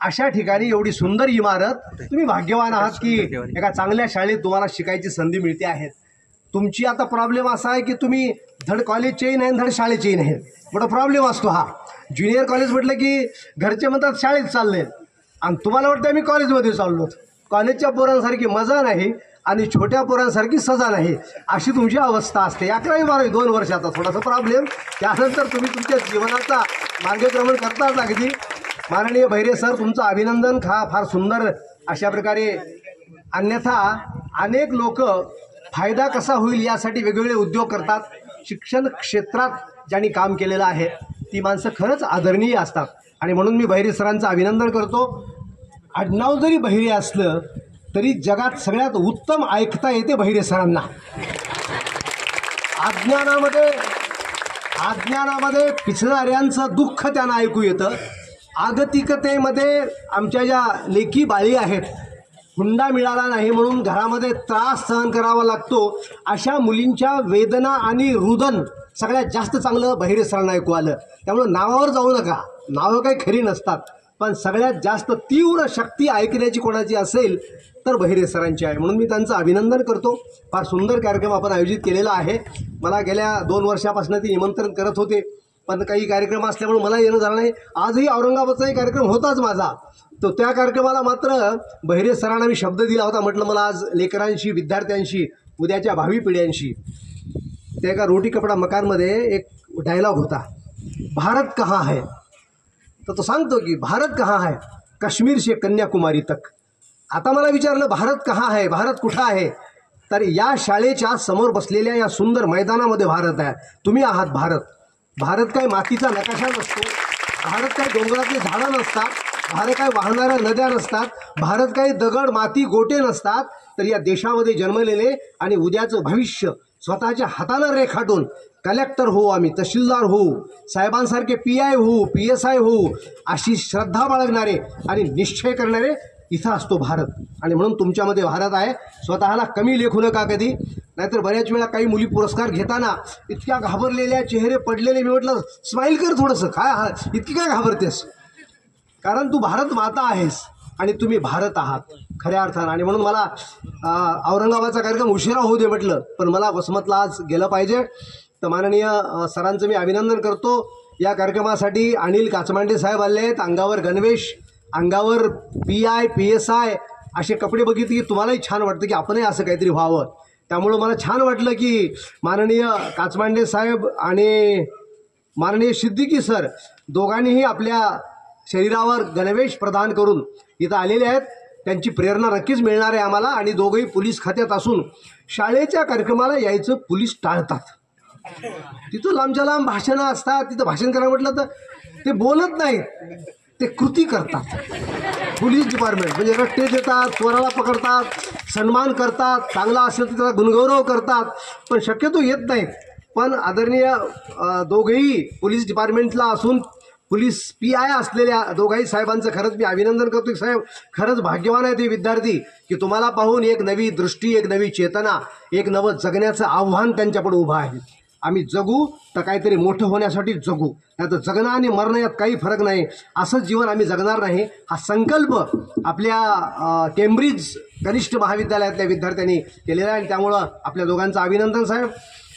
अशा ठिकाणी एवढी सुंदर इमारत, तुम्ही भाग्यवान आहात की एका चांगल्या शाळेत तुम्हाला शिकायची संधी मिळते आहे. तुमची आता प्रॉब्लेम असा आहे की तुम्ही धड कॉलेजचेही नाही धड शाळेचेही नाही. मोठा प्रॉब्लेम असतो हा. ज्युनियर कॉलेज म्हटलं की घरचे म्हणतात शाळेत चालले आणि तुम्हाला वाटतं आम्ही कॉलेजमध्ये चाललो. कॉलेजच्या पोरांसारखी मजा नाही आणि छोट्या पोरांसारखी सजा नाही, अशी तुमची अवस्था असते. 11वी 12वी 2 वर्षाचा थोडासा प्रॉब्लेम, त्यानंतर तुम्ही तुमच्या जीवनाचा मार्गक्रमण करताच. अगदी माननीय भैरे सर, तुमचं अभिनंदन. फार सुंदर अशा प्रकारे. अन्यथा अनेक लोक फायदा कसा होईल यासाठी वेगवेगळे उद्योग करतात. शिक्षण क्षेत्रात ज्यांनी काम केलेलं आहे ती माणसं खरंच आदरणीय असतात आणि म्हणून मी भैरे सरांचं अभिनंदन करतो. आडनाव जरी भैरे असलं तरी जगात सगळ्यात उत्तम ऐकता येते भैरे सरांना. अज्ञानामध्ये पिचणाऱ्यांचं दुःख त्यांना ऐकू येतं. आगतिकतेमध्ये आमच्या ज्या लेकी बाळी आहेत, हुंडा मिळाला नाही म्हणून घरामध्ये त्रास सहन करावा लागतो, अशा मुलींच्या वेदना आणि रुदन सगळ्यात जास्त चांगलं भैरे सरांना ऐकू आलं. त्यामुळं नावावर जाऊ नका, नावं काही खरी नसतात, पण सगळ्यात जास्त तीव्र शक्ती ऐकण्याची कोणाची असेल तर भैरे सरांची आहे. म्हणून मी त्यांचं अभिनंदन करतो. फार सुंदर कार्यक्रम आपण आयोजित केलेला आहे. मला गेल्या 2 वर्षापासून ती निमंत्रण करत होते, पण काही कार्यक्रम असल्यामुळे मला येणं झालं नाही. आजही औरंगाबादचाही कार्यक्रम होताच माझा, तो त्या कार्यक्रमाला मात्र भैरे सरांना मी शब्द दिला होता. म्हटलं मला आज लेकरांशी, विद्यार्थ्यांशी, उद्याच्या भावी पिढ्यांशी. त्या एका रोटी कपडा मकानमध्ये एक डायलॉग होता, भारत कहाँ है. तर तो सांगतो की भारत कहाँ है, काश्मीर से कन्याकुमारी तक. आता मला विचारलं भारत कहाँ है, भारत कुठं आहे, तर या शाळेच्या समोर बसलेल्या या सुंदर मैदानामध्ये भारत आहे. तुम्ही आहात भारत. भारत काय मातीचा नकाशा नसतो, भारत काय डोंगरातले झाडं नसतात, भारत काय वाहणाऱ्या नद्या नसतात, भारत काय दगड माती गोटे नसतात, तर या देशामध्ये जन्मलेले आणि उद्याचं भविष्य स्वतःच्या हातानं रेखाटून कलेक्टर होऊ, आम्ही तहसीलदार होऊ, साहेबांसारखे PI होऊ, PSI होऊ, अशी श्रद्धा बाळगणारे आणि निश्चय करणारे इथं असतो भारत. आणि म्हणून तुमच्यामध्ये भारत आहे. स्वतःला कमी लेखू नका कधी, नाहीतर बऱ्याच वेळा काही मुली पुरस्कार घेताना इतक्या घाबरलेल्या, चेहरे पडलेले. मी म्हटलं स्माईल कर थोडंसं, काय इतकी काय घाबरतेस, कारण तू भारत माता आहेस आणि तुम्ही भारत आहात खऱ्या अर्थानं. आणि म्हणून मला औरंगाबादचा कार्यक्रम उशिरा होऊ दे म्हटलं, पण मला वसमतला आज गेलं पाहिजे. तर माननीय सरांचं मी अभिनंदन करतो. या कार्यक्रमासाठी अनिल काचमांडे साहेब आले आहेत. अंगावर गणवेश, अंगावर PI PSI असे कपडे बघितले की तुम्हालाही छान वाटतं की आपणही असं काहीतरी व्हावं. त्यामुळं मला छान वाटलं की माननीय काचमांडे साहेब आणि माननीय सिद्दीकी सर दोघांनीही आपल्या शरीरावर गणवेश प्रदान करून इथं आलेले आहेत. त्यांची प्रेरणा नक्कीच मिळणार आहे आम्हाला. आणि दोघंही पोलीस खात्यात असून शाळेच्या कार्यक्रमाला यायचं पोलीस टाळतात. तिथं लांबच्या लांब भाषणं असतात, तिथं भाषण करायला म्हटलं तर ते बोलत नाहीत, ते कृती करतात. पोलीस डिपार्टमेंट म्हणजे रट्टे देतात, चोराला पकडतात, सन्मान करतात, चांगला असेल तर त्याचा गुणगौरव करतात, पण शक्यतो येत नाहीत. पण आदरणीय दोघेही पोलीस डिपार्टमेंटला असून पोलीस PI असलेल्या दोघाही साहेबांचं खरंच मी अभिनंदन करतो. साहेब खरंच भाग्यवान आहे ते विद्यार्थी की तुम्हाला पाहून एक नवी दृष्टी, एक नवी चेतना, एक नवं जगण्याचं आव्हान त्यांच्यापुढे उभं आहे. आम्ही जगू तर काहीतरी मोठं होण्यासाठी जगू, नाही तर जगणं आणि मरणं यात काही फरक नाही. असंच जीवन आम्ही जगणार नाही, हा संकल्प आपल्या केम्ब्रिज कनिष्ठ महाविद्यालयातल्या विद्यार्थ्यांनी केलेला आहे. आणि त्यामुळं आपल्या दोघांचं अभिनंदन साहेब.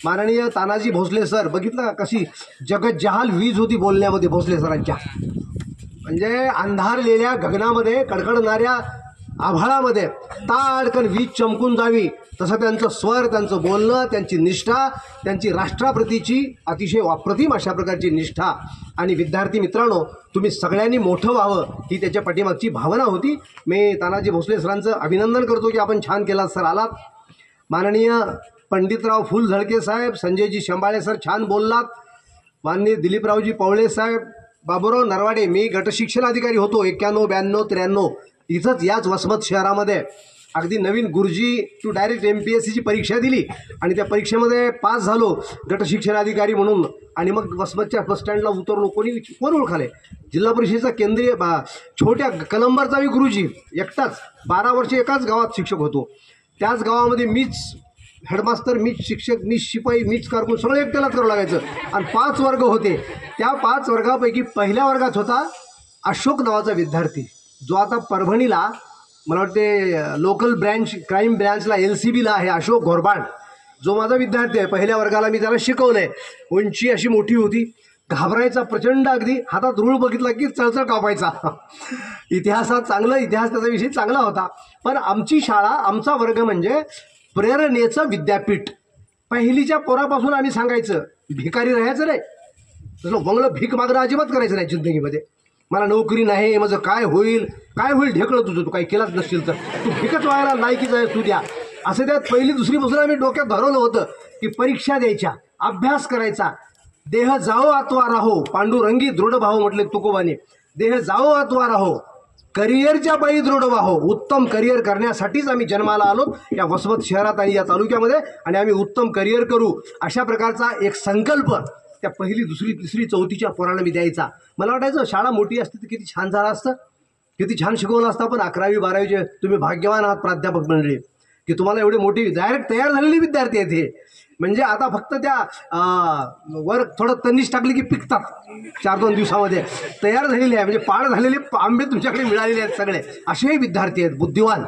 माननीय तानाजी भोसले सर, बघितलं का कशी जगज्जहाल वीज होती बोलण्यामध्ये भोसले सरांच्या. म्हणजे अंधारलेल्या गगनामध्ये, कडकडणाऱ्या आभाळामध्ये ताडकन वीज चमकून जावी तसं त्यांचं स्वर, त्यांचं बोलणं, त्यांची निष्ठा, त्यांची राष्ट्राप्रतीची अतिशय अप्रतिम अशा प्रकारची निष्ठा. आणि विद्यार्थी मित्रांनो, तुम्ही सगळ्यांनी मोठं व्हावं ही त्याच्या पाठीमागची भावना होती. मी तानाजी भोसले सरांचं अभिनंदन करतो की आपण छान केलात सर, आलात. माननीय पंडितराव फुलझळके साहेब, संजयजी शंबाळे सर छान बोललात. माननीय दिलीपरावजी पवळे साहेब, बाबूराव नरवाडे, मी गटशिक्षण अधिकारी होतो 91, 92, 93 इथंच याच वसमत शहरामध्ये. अगदी नवीन गुरुजी टू डायरेक्ट MPSCची परीक्षा दिली आणि त्या परीक्षेमध्ये पास झालो गटशिक्षण अधिकारी म्हणून. आणि मग वसमतच्या बसस्टँडला उतरलो. कोण ओळखाले? जिल्हा परिषदेचा केंद्रीय छोट्या कलंबरचा गुरुजी, एकटाच 12 वर्ष एकाच गावात शिक्षक होतो. त्याच गावामध्ये मीच हेडमास्तर, मीच शिक्षक, मीच शिपाई, मीच कारकून, सगळं एकट्यालाच करावं लागायचं. आणि 5 वर्ग होते. त्या 5 वर्गापैकी पहिल्या वर्गात होता अशोक नावाचा विद्यार्थी जो आता परभणीला मला वाटते लोकल ब्रँच क्राईम ब्रँचला LCBला आहे, अशोक घोरबाड, जो माझा विद्यार्थी आहे. पहिल्या वर्गाला मी त्याला शिकवलं आहे. उंची अशी मोठी होती, घाबरायचा प्रचंड, अगदी हातात रूळ बघितला की चळचळ कापायचा. इतिहासात चांगलं, इतिहास त्याचा विषय चांगला होता. पण आमची शाळा, आमचा वर्ग म्हणजे प्रेरणेचं विद्यापीठ. पहिलीच्या पोरापासून आम्ही सांगायचं भिकारी राहायचं नाही, तसं बंगलं भीक मागणं अजिबात करायचं नाही जिंदगीमध्ये. मला नोकरी नाही, माझं काय होईल ढेकळं तुझं, तू काही केलाच नसशील तर तू भिकच व्हायला लायकीच आहे तू द्या. असं त्यात पहिली दुसरीपासून आम्ही डोक्यात धरवलं होतं की परीक्षा द्यायच्या, अभ्यास करायचा. देह जाओ आत्वा राहो, पांडुरंगी दृढ भाव म्हटले तुकोबाने. देह जाओ आत्वा राहो, करिअरच्या पायी दृढ व्हावो. उत्तम करिअर करण्यासाठीच आम्ही जन्माला आलो या वसमत शहरात आणि या तालुक्यामध्ये, आणि आम्ही उत्तम करिअर करू अशा प्रकारचा एक संकल्प त्या पहिली दुसरी तिसरी चौथीच्या पोरांना मी द्यायचा. मला वाटायचं शाळा मोठी असते तर किती छान झालं असतं, किती छान शिकवलं असतं. पण 11वी 12वीचे तुम्ही भाग्यवान आहात प्राध्यापक मंडळी की तुम्हाला एवढी मोठी डायरेक्ट तयार झालेली विद्यार्थी आहेत हे. म्हणजे आता फक्त त्या वर थोडं तन्नीच टाकली की पिकतात 4-2 दिवसामध्ये, तयार झालेले आहे. म्हणजे पाड झालेले आंबे तुमच्याकडे मिळालेले आहेत सगळे. असेही विद्यार्थी आहेत बुद्धिवान.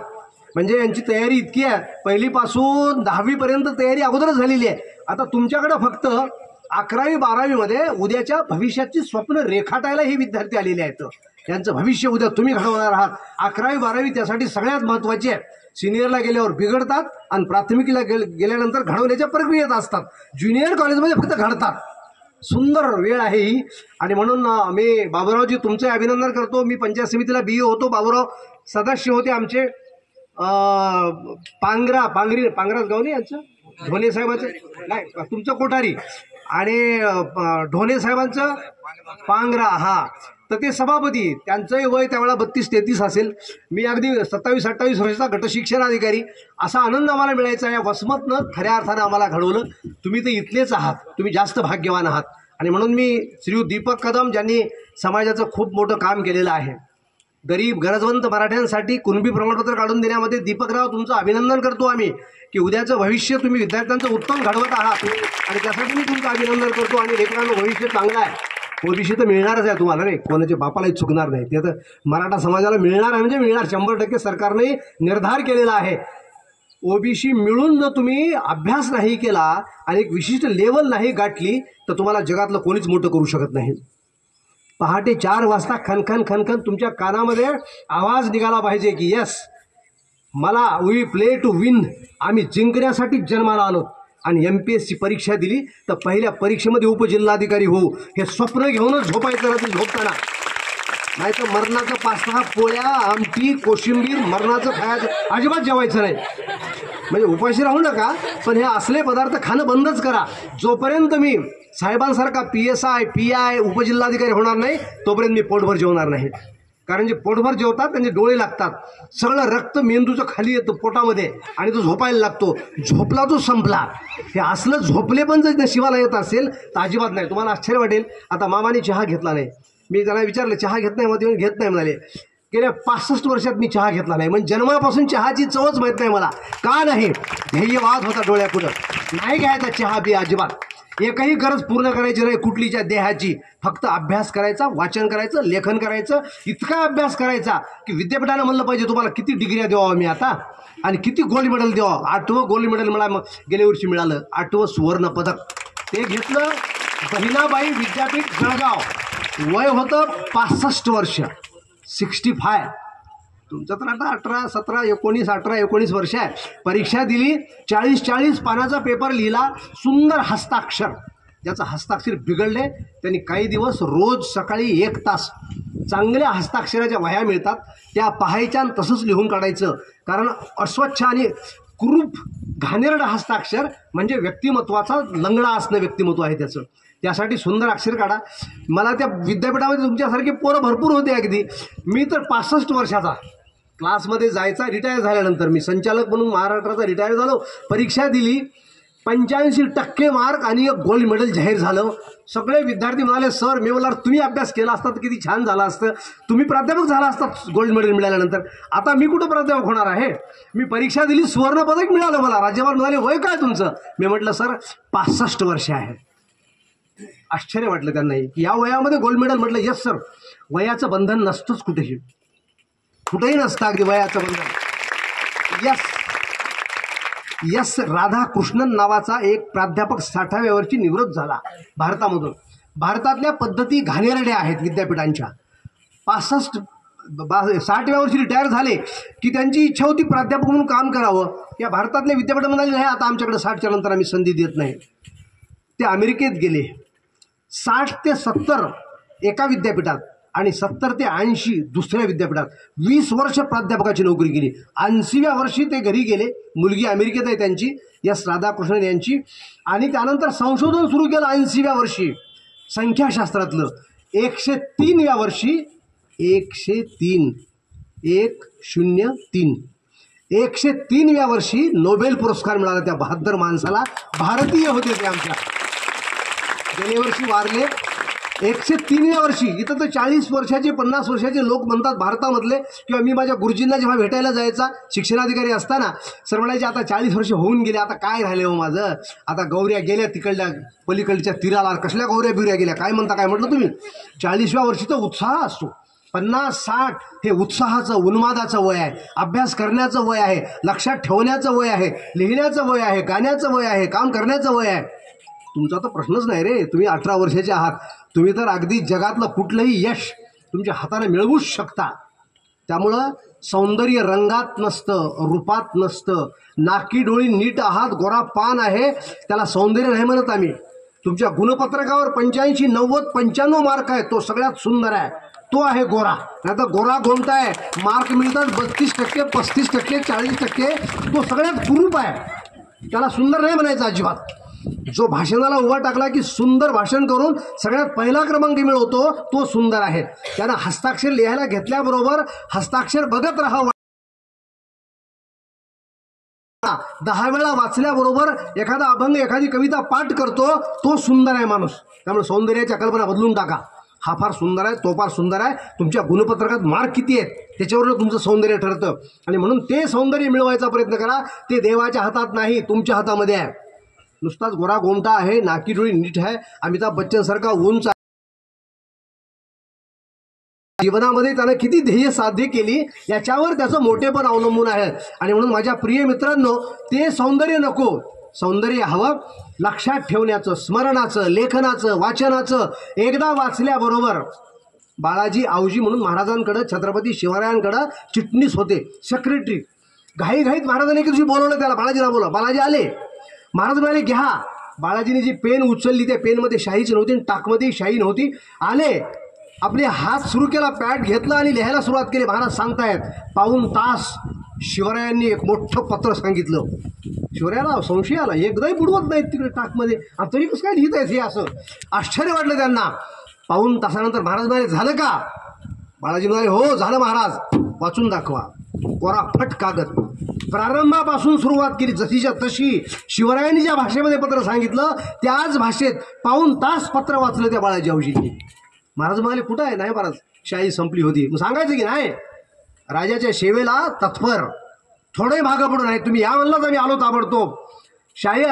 म्हणजे यांची तयारी इतकी आहे, पहिलीपासून 10वीपर्यंत तयारी अगोदरच झालेली आहे. आता तुमच्याकडं फक्त 11वी 12वीमध्ये उद्याच्या भविष्याची स्वप्न रेखाटायला हे विद्यार्थी आलेले आहेत. यांचं भविष्य उद्या तुम्ही घडवणार आहात. 11वी 12वी त्यासाठी सगळ्यात महत्त्वाची आहे. सिनियरला गेल्यावर बिघडतात आणि प्राथमिकीला गेल्यानंतर घडवण्याच्या प्रक्रियेत असतात. ज्युनियर कॉलेजमध्ये फक्त घडतात. सुंदर वेळ आहे ही. आणि म्हणून मी बाबूरावजी तुमचे अभिनंदन करतो. मी पंचायत समितीला BE होतो, बाबूराव सदस्य होते आमचे. पांगराच गाव नाही यांचं, ढोणे साहेबांचं नाही, तुमचं कोठारी आणि ढोणे साहेबांचं पांगरा. हा, तर ते सभापती, त्यांचंही वय त्यावेळेला 32-33 असेल. मी अगदी 27-28 वर्षाचा गटशिक्षणाधिकारी. असा आनंद आम्हाला मिळायचा. या वसमतनं खऱ्या अर्थानं आम्हाला घडवलं. तुम्ही तर इथलेच आहात, तुम्ही जास्त भाग्यवान आहात. आणि म्हणून मी श्री दीपक कदम ज्यांनी समाजाचं खूप मोठं काम केलेलं आहे, गरीब गरजवंत मराठ्यांसाठी कुणबी प्रमाणपत्र काढून देण्यामध्ये दीपकराव तुमचं अभिनंदन करतो आम्ही की उद्याचं भविष्य तुम्ही विद्यार्थ्यांचं उत्तम घडवत आहात आणि त्यासाठी मी तुमचं अभिनंदन करतो. आणि लेकरांचं भविष्य चांगलं आहे. ओबीसी तर मिळणारच आहे तुम्हाला रे, कोणाच्या बापालाही चुकणार नाही. ते तर मराठा समाजाला मिळणार आहे म्हणजे मिळणार, 100% सरकारने निर्धार केलेला आहे. ओबीसी मिळून जर तुम्ही अभ्यास नाही केला आणि एक विशिष्ट लेवल नाही गाठली तर तुम्हाला जगातलं कोणीच मोठं करू शकत नाही. पहाटे 4 वाजता खनखन खनखन तुमच्या कानामध्ये आवाज निघाला पाहिजे की यस, मला वी प्ले टू विन, आम्ही जिंकण्यासाठी जन्माला आलो. आणि MPSC परीक्षा दिली तर पहिल्या परीक्षेमध्ये उपजिल्हाधिकारी होऊ हे स्वप्न घेऊनच झोपायचं रात्री झोपताना. नाही तर मरणाचं 5-6 पोळ्या, आमटी, कोशिंबीर मरणाचं खायचं, अजिबात जेवायचं नाही. म्हणजे उपाशी राहू नका, पण हे असले पदार्थ खाणं बंदच करा. जोपर्यंत मी साहेबांसारखा PSI PI उपजिल्हाधिकारी होणार नाही तोपर्यंत मी पोटभर जेवणार नाही. कारण जे पोटभर जेवतात त्यांचे डोळे लागतात, सगळं रक्त मेंदूचं खाली येतं पोटामध्ये आणि तो झोपायला लागतो. झोपला तो संपला. हे असलं झोपले पण जर नशिबाला येत असेल तर अजिबात नाही. तुम्हाला आश्चर्य वाटेल, आता मामाने चहा घेतला नाही. मी त्यांना विचारलं चहा घेत नाही, मध्ये घेत नाही म्हणाले. गेल्या 65 वर्षात मी चहा घेतला नाही. म्हणजे जन्मापासून चहाची चवच माहीत नाही मला. का नाही? ध्येयवाद होता डोळ्यापुढं. नाही घ्यायचा चहा बी अजिबात. एकही गरज पूर्ण करायची नाही कुठलीच्या देहाची. फक्त अभ्यास करायचा, वाचन करायचं, लेखन करायचं. इतका अभ्यास करायचा की विद्यापीठानं म्हणलं पाहिजे तुम्हाला किती डिग्र्या द्यावा मी आता आणि किती गोल्ड मेडल द्यावं. 8वं गोल्ड मेडल मला गेल्या वर्षी मिळालं, 8वं सुवर्ण पदक. ते घेतलं बहिणाबाई विद्यापीठ जळगाव. वय होतं 65 वर्ष, 65. तुमचं तर आता 18, 17, 19, 18, 19 वर्ष आहे. परीक्षा दिली, 40 पानाचा पेपर लिहिला. सुंदर हस्ताक्षर. ज्याचं हस्ताक्षर बिघडले त्यांनी काही दिवस रोज सकाळी 1 तास चांगल्या हस्ताक्षराच्या वह्या मिळतात त्या पाहायच्या आणि तसंच लिहून काढायचं. कारण अस्वच्छ आणि कुरूप घाणेरडं हस्ताक्षर म्हणजे व्यक्तिमत्वाचा लंगडा असणं व्यक्तिमत्व आहे त्याचं. त्यासाठी सुंदर अक्षर काढा. मला त्या विद्यापीठामध्ये तुमच्यासारखे पोरं भरपूर होते अगदी. मी तर 65 वर्षाचा क्लासमध्ये जायचा. रिटायर झाल्यानंतर मी संचालक म्हणून महाराष्ट्राचा रिटायर झालो. परीक्षा दिली, 85% मार्क आणि 1 गोल्ड मेडल जाहीर झालं. सगळे विद्यार्थी म्हणाले सर, मी बोलणार तुम्ही अभ्यास केला असता तर किती छान झाला असतं, तुम्ही प्राध्यापक झाला असतात गोल्ड मेडल मिळाल्यानंतर. आता मी कुठं प्राध्यापक होणार आहे. मी परीक्षा दिली, सुवर्णपदक मिळालं मला. राज्यपाल म्हणाले वय काय तुमचं? मी म्हटलं सर 65 वर्ष आहे. आश्चर्य वाटलं त्यांनाही की या वयामध्ये गोल्ड मेडल. म्हटलं यस सर, वयाचं बंधन नसतंच कुठेही, कुठेही नसतं अगदी वयाचं बंधन. यस यस राधाकृष्णन नावाचा एक प्राध्यापक 60व्या वर्षी निवृत्त झाला भारतामधून. भारतातल्या पद्धती घाणेरड्या आहेत विद्यापीठांच्या. 60व्या वर्षी रिटायर झाले की त्यांची इच्छा होती प्राध्यापक म्हणून काम करावं. या भारतातल्या विद्यापीठ म्हणाले नाही, आता आमच्याकडे 60च्या नंतर आम्ही संधी देत नाही. ते अमेरिकेत गेले. 60 ते 70 एका विद्यापीठात आणि 70 ते 80 दुसऱ्या विद्यापीठात 20 वर्ष प्राध्यापकाची नोकरी केली. 80व्या वर्षी ते घरी गेले. मुलगी अमेरिकेत आहे त्यांची, यस राधाकृष्णन यांची. आणि त्यानंतर संशोधन सुरू केलं 80व्या वर्षी संख्याशास्त्रातलं. 103व्या वर्षी 103व्या वर्षी नोबेल पुरस्कार मिळाला त्या बहादर माणसाला. भारतीय होते ते आमच्या. गेल्या वर्षी वारले 103व्या वर्षी. इथं तर 40 वर्षाचे 50 वर्षाचे लोक म्हणतात भारतामधले, किंवा मी माझ्या गुरुजींना जेव्हा भेटायला जायचा शिक्षणाधिकारी असताना, सर म्हणायचे आता 40 वर्ष होऊन गेले, आता काय राहिले हो माझं, आता गौऱ्या गेल्या तिकडल्या पलीकडच्या तीराला, कसल्या गौऱ्या बिऱ्या गेल्या, काय म्हणता काय म्हटलं तुम्ही. 40व्या वर्षी तर उत्साह असतो. 50-60 हे उत्साहाचं उन्मादाचं वय आहे. अभ्यास करण्याचं वय आहे, लक्षात ठेवण्याचं वय आहे, लिहिण्याचं वय आहे, गाण्याचं वय आहे, काम करण्याचं वय आहे. तुमचा तर प्रश्नच नाही रे. तुम्ही 18 वर्षाचे आहात. तुम्ही तर अगदी जगातलं कुठलंही यश तुमच्या हाताने मिळवूच शकता. त्यामुळं सौंदर्य रंगात नसतं, रूपात नसतं. नाकी डोळी नीट आहात, गोरा पान आहे, त्याला सौंदर्य नाही म्हणत आम्ही. तुमच्या गुणपत्रकावर 85, 90, 95 मार्क आहे, तो सगळ्यात सुंदर आहे, तो आहे गोरा. नाही तर गोरा गोमटा आहे, मार्क मिळतात 32%, 35%, 40%, तो सगळ्यात कुरूप आहे, त्याला सुंदर नाही म्हणायचं अजिबात. जो भाषणाला उभा टाकला की सुंदर भाषण करून सगळ्यात पहिला क्रमांक मिळवतो, तो सुंदर आहे. त्यानं हस्ताक्षर लिहायला घेतल्याबरोबर हस्ताक्षर बघत राहावं. 10 वेळा वाचल्याबरोबर एखादा अभंग, एखादी कविता पाठ करतो, तो सुंदर आहे माणूस. त्यामुळे सौंदर्याच्या कल्पना बदलून टाका. हा फार सुंदर आहे, तो फार सुंदर आहे. तुमच्या गुणपत्रकात मार्क किती आहेत त्याच्यावरून तुमचं सौंदर्य ठरतं. आणि म्हणून ते सौंदर्य मिळवायचा प्रयत्न करा. ते देवाच्या हातात नाही, तुमच्या हातामध्ये आहे. नुसताच गोरा गोमटा आहे, नाकी डोळी नीट आहे, अमिताभ बच्चन सारखा उंच, जीवनामध्ये त्यानं किती ध्येय साध्य केली याच्यावर त्याचं मोठेपण अवलंबून आहे. आणि म्हणून माझ्या प्रिय मित्रांनो, ते सौंदर्य नको, सौंदर्य हवं लक्षात ठेवण्याचं, स्मरणाचं, लेखनाचं, वाचनाचं. एकदा वाचल्याबरोबर बाळाजी आवजी म्हणून महाराजांकडं, छत्रपती शिवरायांकडं चिटणीस होते, सेक्रेटरी. घाईघाईत महाराजांनी एके दिवशी बोलवलं त्याला, बाळाजीला बोला. बाळाजी आले. महाराज म्हणाले घ्या. बाळाजीने जी पेन उचलली, त्या पेनमध्ये शाईच नव्हती, टाकमध्ये शाई नव्हती. आले, आपले हात सुरू केला, पॅड घेतला आणि लिहायला सुरुवात केली. महाराज सांगतायत, पाऊण तास शिवरायांनी एक मोठं पत्र सांगितलं. शिवरायाला संशय आला, एकदाही बुडवत नाहीत तिकडे टाकमध्ये, तरी कसं काय लिहित आहेत हे, असं आश्चर्य वाटलं त्यांना. पाऊण तासानंतर महाराज म्हणाले झालं का. बाळाजी म्हणाले हो झालं महाराज. वाचून दाखवा. कोरा फट कागद, प्रारंभापासून सुरुवात केली जशीच्या तशी. शिवरायांनी ज्या भाषेमध्ये पत्र सांगितलं त्याच भाषेत पाऊण तास पत्र वाचलं त्या बाळाजी आवजींनी. महाराज म्हणाले कुठं आहे. नाही महाराज, शाही संपली होती. मग सांगायचं की नाही, राजाच्या सेवेला तत्पर, थोडे मागं पडून आहे. तुम्ही या म्हणलाच आम्ही आलो ताबडतोब. शाही